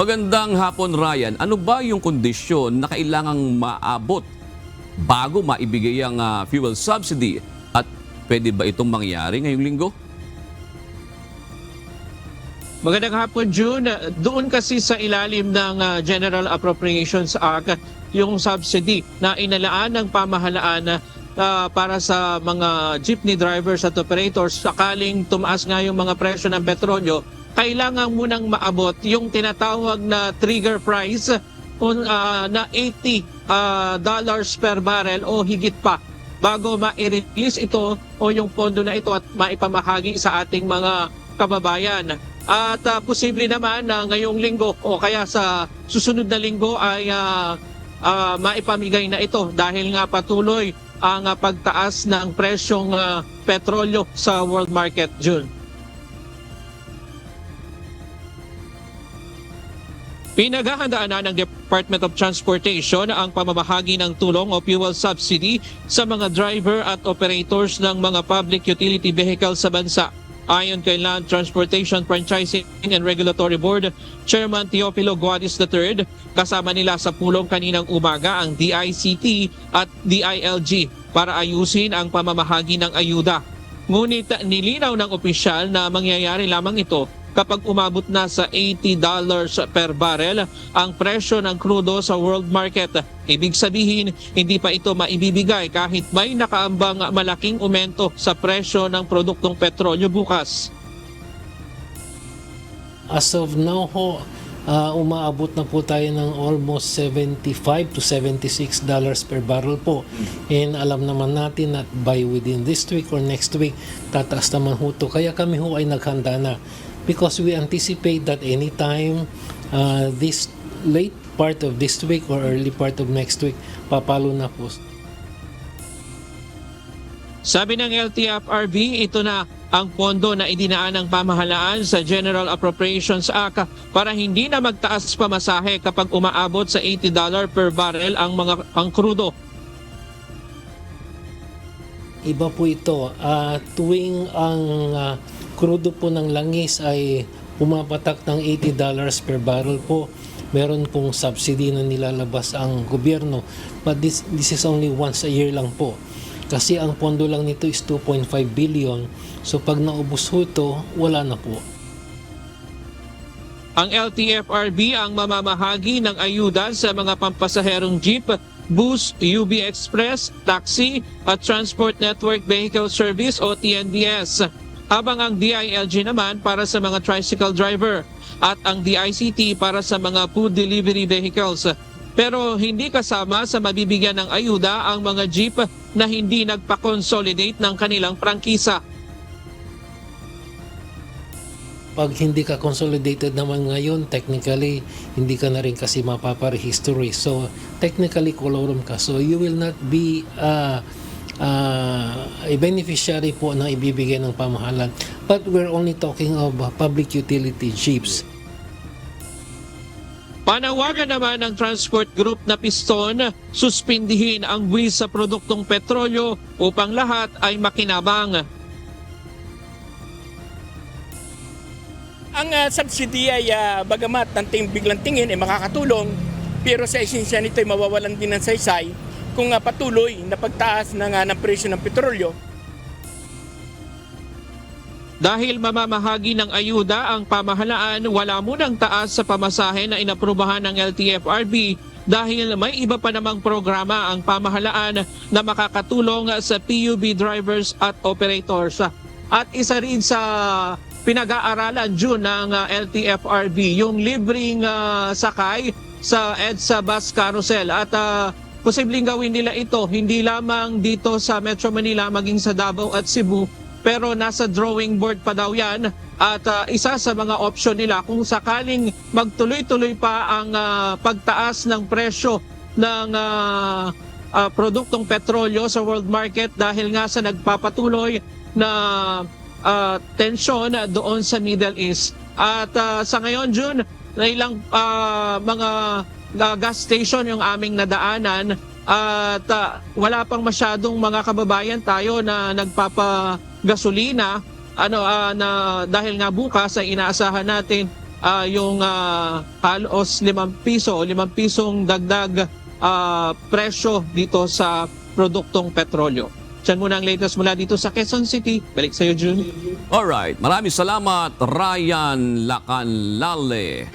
Magandang hapon, Ryan. Ano ba yung kondisyon na kailangang maabot bago maibigay ang fuel subsidy? At pwede ba itong mangyari ngayong linggo? Magandang hapon, June. Doon kasi sa ilalim ng General Appropriations Act, yung subsidy na inalaan ng pamahalaan para sa mga jeepney drivers at operators sakaling tumaas nga yung mga presyo ng petrolyo, kailangan munang maabot yung tinatawag na trigger price na $80 per barrel o higit pa bago ma-release ito o yung pondo na ito at maipamahagi sa ating mga kababayan. At posible naman na ngayong linggo o kaya sa susunod na linggo ay maipamigay na ito dahil nga patuloy ang pagtaas ng presyong petrolyo sa world market, June. Pinaghahandaan na ng Department of Transportation ang pamamahagi ng tulong o fuel subsidy sa mga driver at operators ng mga public utility vehicles sa bansa. Ayon kay Land Transportation Franchising and Regulatory Board Chairman Teofilo Guadis III, kasama nila sa pulong kaninang umaga ang DICT at DILG para ayusin ang pamamahagi ng ayuda. Ngunit nilinaw ng opisyal na mangyayari lamang ito kapag umabot na sa $80 per barrel ang presyo ng krudo sa world market. Ibig sabihin, hindi pa ito maibibigay kahit may nakaambang malaking aumento sa presyo ng produktong petrolyo bukas. As of now ho, umaabot na po tayo ng almost $75 to $76 per barrel po. And alam naman natin that by within this week or next week, tataas naman ho ito. Kaya kami ho ay naghanda na. Because we anticipate that anytime this late part of this week or early part of next week, papalo na po. Sabi ng LTFRB, ito na ang pondo na idinaan ng pamahalaan sa General Appropriations Act para hindi na magtaas pamasahe kapag umaabot sa $80 per barrel ang krudo. Iba po ito. Tuwing ang krudo po ng langis ay pumapatak ng $80 per barrel po, meron pong subsidy na nilalabas ang gobyerno. But this is only once a year lang po. Kasi ang pondo lang nito is 2.5 billion. So pag naubos ho ito, wala na po. Ang LTFRB ang mamamahagi ng ayuda sa mga pampasaherong jeep, bus, UB Express, taxi at Transport Network Vehicle Service o TNVS. Habang ang DILG naman para sa mga tricycle driver at ang DICT para sa mga food delivery vehicles. Pero hindi kasama sa mabibigyan ng ayuda ang mga jeep na hindi nagpa-consolidate ng kanilang prangkisa. Pag hindi ka consolidated naman ngayon, technically, hindi ka na rin kasi mapaparehistory. So, technically, colorum ka. So, you will not be a beneficiary po na ibibigay ng pamahalaan. But we're only talking of public utility jeeps. Panawagan naman ng transport group na Piston, suspindihin ang buwis sa produktong petrolyo upang lahat ay makinabang. Ang subsidy ay bagamat ng biglang tingin ay makakatulong, pero sa esensya nito ay mawawalan din ng saysay kung patuloy na pagtaas ng presyo ng petrolyo. Dahil mamamahagi ng ayuda ang pamahalaan, wala munang taas sa pamasahe na inaprubahan ng LTFRB dahil may iba pa namang programa ang pamahalaan na makakatulong sa PUB drivers at operators. At isa rin sa pinag-aaralan June ng LTFRB, yung libreng sakay sa EDSA bus carousel at posibleng gawin nila ito hindi lamang dito sa Metro Manila maging sa Davao at Cebu, pero nasa drawing board pa daw yan at isa sa mga option nila kung sakaling magtuloy-tuloy pa ang pagtaas ng presyo ng produktong petrolyo sa world market dahil nga sa nagpapatuloy na tensyon doon sa Middle East. At sa ngayon, June, na ilang mga gas station yung aming nadaanan at wala pang masyadong mga kababayan tayo na nagpapagasolina na dahil nga bukas ay inaasahan natin yung halos 5 piso o 5 pisong dagdag presyo dito sa produktong petrolyo. Diyan muna ang latest mula dito sa Quezon City. Balik sa iyo, June. Alright, maraming salamat Ryan Lacanlale.